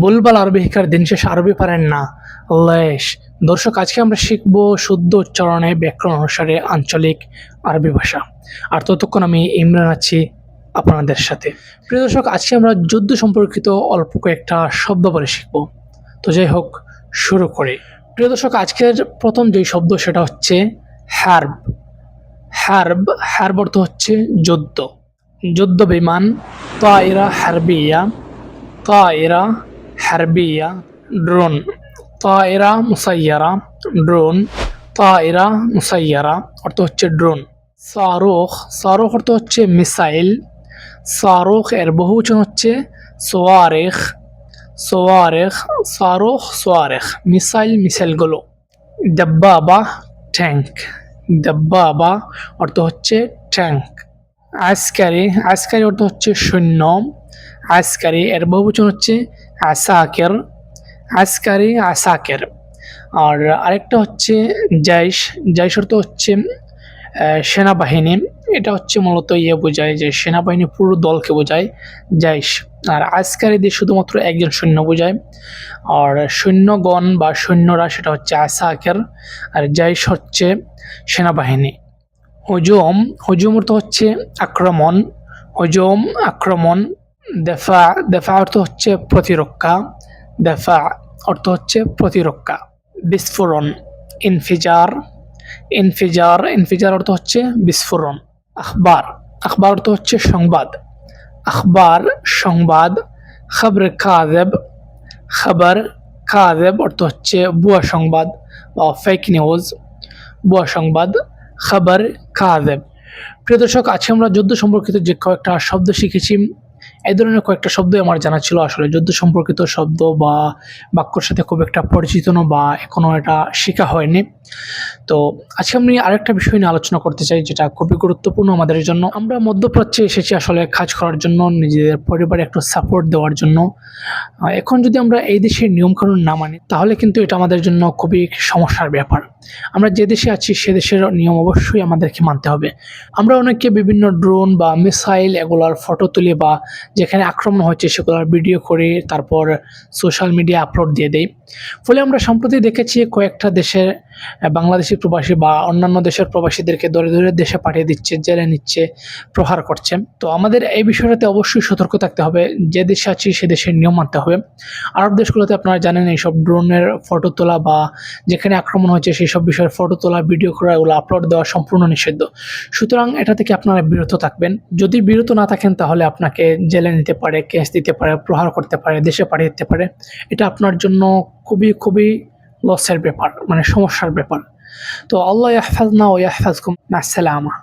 বলবাল আরবি শিক্ষার দিন শেষ আরবি পারেন না লেশ। দর্শক, আজকে আমরা শিখব শুদ্ধ উচ্চারণে ব্যাকরণ অনুসারে আঞ্চলিক আরবি ভাষা। আর ততক্ষণ আমি ইমরান আছি আপনাদের সাথে। প্রিয় দর্শক, আজকে আমরা যুদ্ধ সম্পর্কিত অল্প কয়েকটা শব্দ বলে শিখব। তো যাই হোক, শুরু করি। প্রিয় দর্শক, আজকের প্রথম যেই শব্দ সেটা হচ্ছে হার্ব। হার্ব হার্ব অর্থ হচ্ছে যুদ্ধ, যুদ্ধ বিমান। তাইরা হারবিয়া, তাইরা হারবিয়া। Drone, তাইরা মুসাইয়ারা, drone. তাইরা মুসাইয়ারা অর্থ হচ্ছে ড্রোন। সারুখ, সারুখ অর্থ হচ্ছে মিসাইল। সারুখ এর বহুবচন হচ্ছে সোয়ারেখ, সোয়ারেখ। সারুখ সোয়ারেখ, মিসাইল, মিসাইলগুলো। দাব্বাবা ট্যাঙ্ক, দাব্বাবা অর্থ হচ্ছে ট্যাঙ্ক। আসকারি, আসকারি অর্থ হচ্ছে সৈন্য। আসকারি এর বহুবচন হচ্ছে আসাকের, আসকারি আসাকের। আর আরেকটা হচ্ছে জাইশ, জাইশ অর্থ হচ্ছে সেনাবাহিনী। এটা হচ্ছে মূলত বোঝায় যে সেনাবাহিনী পুরো দলকে বোঝায় জাইশ। আর আসকারি দিয়ে শুধুমাত্র একজন সৈন্য বোঝায়। আর সৈন্যগণ বা সৈন্যরা সেটা হচ্ছে আসাকের, আর জাইশ হচ্ছে সেনাবাহিনী। হুজুম, হুজুম অর্থ হচ্ছে আক্রমণ, হুজুম আক্রমণ। দেফা, দেফা অর্থ হচ্ছে প্রতিরক্ষা, দেফা অর্থ হচ্ছে প্রতিরক্ষা। বিস্ফোরণ, ইনফিজার, ইনফিজার, ইনফিজার অর্থ হচ্ছে বিস্ফোরণ। আখবার, আখবার অর্থ হচ্ছে সংবাদ, আখবার সংবাদ। খবর কাযেব, খবর কাযেব অর্থ হচ্ছে ভুয়া সংবাদ বা ফেক নিউজ, ভুয়া সংবাদ। খবর কাযেব। প্রিয় দর্শক, আজকে আমরা যুদ্ধ সম্পর্কিত যে কয়েকটা শব্দ শিখেছি, এই ধরনের কয়েকটা শব্দ আমার জানা ছিল। আসলে যুদ্ধ সম্পর্কিত শব্দ বা বাক্যর সাথে খুব একটা পরিচিত না বা এখনো এটা শেখা হয়নি। তো আজকে আমি আরেকটা বিষয় নিয়ে আলোচনা করতে চাই, যেটা খুবই গুরুত্বপূর্ণ আমাদের জন্য। আমরা মধ্যপ্রাচ্যে এসেছি আসলে কাজ করার জন্য, নিজেদের পরিবারে একটু সাপোর্ট দেওয়ার জন্য। এখন যদি আমরা এই দেশের নিয়মকানুন না মানি, তাহলে কিন্তু এটা আমাদের জন্য খুবই সমস্যার ব্যাপার। আমরা যে দেশে আছি সে দেশের নিয়ম অবশ্যই আমাদেরকে মানতে হবে। আমরা অনেকে বিভিন্ন ড্রোন বা মিসাইল এগুলার ফটো তুলি বা যেখানে আক্রমণ হচ্ছে সেগুলোর ভিডিও করে তারপর সোশ্যাল মিডিয়া আপলোড দিয়ে দেই। ফলে আমরা সম্প্রতি দেখেছি কয়েকটা দেশের বাংলাদেশি প্রবাসী বা অন্যান্য দেশের প্রবাসীদেরকে ধরে ধরে দেশে পাঠিয়ে দিচ্ছে, জেলে নিচ্ছে, প্রহার করছে। তো আমাদের এই বিষয়টাতে অবশ্যই সতর্ক থাকতে হবে। যে দেশে আছি সে দেশের নিয়ম মানতে হবে। আরব দেশগুলোতে আপনারা জানেন এইসব ড্রোনের ফটো তোলা বা যেখানে আক্রমণ হচ্ছে সেই সব বিষয়ের ফটো তোলা, ভিডিও করা, এগুলো আপলোড দেওয়া সম্পূর্ণ নিষিদ্ধ। সুতরাং এটা থেকে আপনারা বিরত থাকবেন। যদি বিরত না থাকেন তাহলে আপনাকে জেলে নিতে পারে, কেস দিতে পারে, প্রহার করতে পারে, দেশে পাঠিয়ে দিতে পারে। এটা আপনার জন্য খুবই খুবই লসের ব্যাপার, মানে সমস্যার ব্যাপার। তো আল্লাহ ইয়াহফাজনা ওয়া ইয়াহফাজকুম। মা আসসালামা।